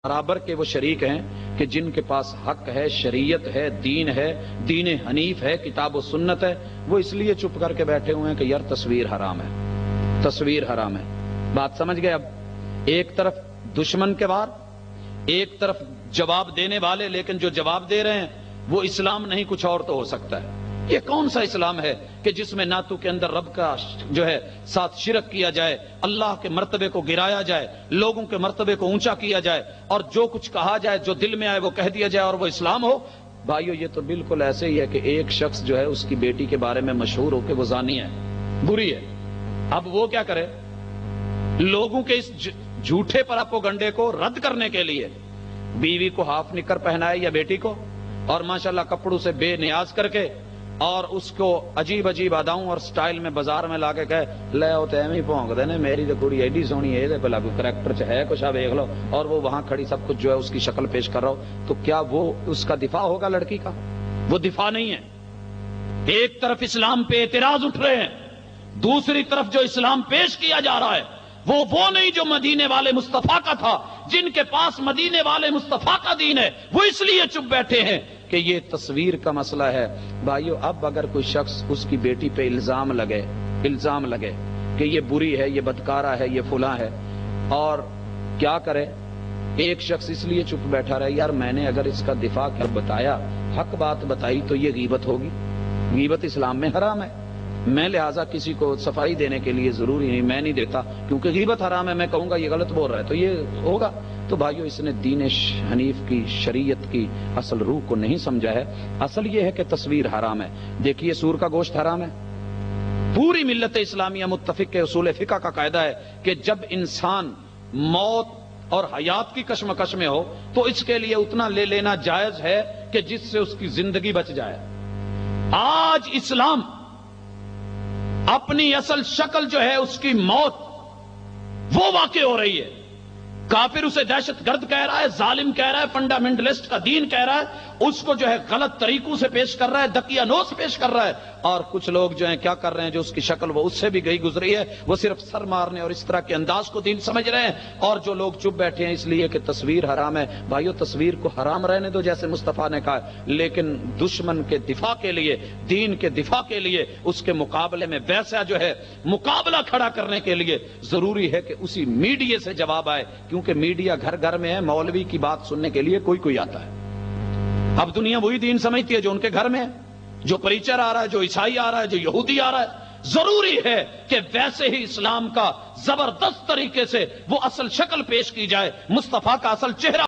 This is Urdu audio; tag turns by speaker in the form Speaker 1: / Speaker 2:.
Speaker 1: برابر کے وہ شریک ہیں کہ جن کے پاس حق ہے، شریعت ہے، دین حنیف ہے، کتاب و سنت ہے، وہ اس لیے چپ کر کے بیٹھے ہوئے ہیں کہ یار تصویر حرام ہے، تصویر حرام ہے۔ بات سمجھ گئے؟ اب ایک طرف دشمن کے وار، ایک طرف جواب دینے والے، لیکن جو جواب دے رہے ہیں وہ اسلام نہیں کچھ اور تو ہو سکتا ہے۔ یہ کون سا اسلام ہے کہ جس میں نہ تو کے اندر رب کا جو ہے ساتھ شرک کیا جائے، اللہ کے مرتبے کو گرایا جائے، لوگوں کے مرتبے کو اونچا کیا جائے، اور جو کچھ کہا جائے، جو دل میں آئے وہ کہہ دیا جائے اور وہ اسلام ہو؟ بھائیو یہ تو بالکل ایسے ہی ہے کہ ایک شخص جو ہے اس کی بیٹی کے بارے میں مشہور ہو کہ وہ زانی ہے، بری ہے۔ اب وہ کیا کرے؟ لوگوں کے اس جھوٹے پراپوگنڈے کو رد کرنے کے لیے بیوی کو ہاف نکر پہنائے یا بیٹی کو، اور ماشاءاللہ کپڑوں سے بے نیاز کر کے، اور اس کو عجیب عجیب اداؤں اور سٹائل میں بازار میں لا کے کہے لے او تے ایویں بھونک دے نے، میری تے کڑی ایڈی سونی ہے، تے بھلا کوئی کریکٹر چ ہے کچھ، دیکھ لو، اور وہ وہاں کھڑی سب کچھ جو ہے اس کی شکل پیش کر رہا ہو، تو کیا وہ اس کا دفاع ہوگا لڑکی کا؟ وہ دفاع نہیں ہے۔ ایک طرف اسلام پہ اعتراض اٹھ رہے ہیں، دوسری طرف جو اسلام پیش کیا جا رہا ہے وہ نہیں جو مدینے والے مصطفیٰ کا تھا۔ جن کے پاس مدینے والے مصطفیٰ کا دین ہے وہ اس لیے چپ بیٹھے ہیں کہ یہ تصویر کا مسئلہ ہے۔ بھائیو اب اگر کوئی شخص اس کی بیٹی پہ الزام لگے کہ یہ بری ہے، یہ بدکارہ ہے، یہ فلاں ہے، اور کیا کرے؟ ایک شخص اس لیے چپ بیٹھا رہے، یار میں نے اگر اس کا دفاع کر بتایا، حق بات بتائی، تو یہ غیبت ہوگی۔ غیبت اسلام میں حرام ہے، میں لہٰذا کسی کو صفائی دینے کے لیے ضروری نہیں، میں نہیں دیتا کیونکہ غیبت حرام ہے، میں کہوں گا یہ غلط بول رہا ہے تو یہ ہوگا۔ تو بھائیو اس نے دین حنیف کی، شریعت کی اصل روح کو نہیں سمجھا ہے۔ اصل یہ ہے کہ تصویر حرام ہے۔ دیکھیے سور کا گوشت حرام ہے، پوری ملت اسلامیہ متفق ہے، اصول فقہ کا قاعدہ ہے کہ جب انسان موت اور حیات کی کشمکش میں ہو تو اس کے لیے اتنا لے لینا جائز ہے کہ جس سے اس کی زندگی بچ جائے۔ آج اسلام اپنی اصل شکل جو ہے اس کی موت وہ واقع ہو رہی ہے۔ کافر اسے دہشت گرد کہہ رہا ہے، ظالم کہہ رہا ہے، فنڈامنٹلسٹ کا دین کہہ رہا ہے، اس کو جو ہے غلط طریقوں سے پیش کر رہا ہے، دقیانوس پیش کر رہا ہے، اور کچھ لوگ جو ہیں کیا کر رہے ہیں، جو اس کی شکل وہ اس سے بھی گئی گزری ہے، وہ صرف سر مارنے اور اس طرح کے انداز کو دین سمجھ رہے ہیں، اور جو لوگ چپ بیٹھے ہیں اس لیے کہ تصویر حرام ہے۔ بھائیو تصویر کو حرام رہنے دو جیسے مصطفیٰ نے کہا، لیکن دشمن کے دفاع کے لیے، دین کے دفاع کے لیے، اس کے مقابلے میں ویسا جو ہے مقابلہ کھڑا کرنے کے لیے ضروری ہے کہ اسی میڈیا سے جواب آئے، کیونکہ میڈیا گھر گھر میں ہے، مولوی کی بات سننے کے لیے کوئی آتا ہے۔ اب دنیا وہی دین سمجھتی ہے جو ان کے گھر میں ہے، جو پریچر آ رہا ہے، جو عیسائی آ رہا ہے، جو یہودی آ رہا ہے۔ ضروری ہے کہ ویسے ہی اسلام کا زبردست طریقے سے وہ اصل شکل پیش کی جائے، مصطفیٰ کا اصل چہرہ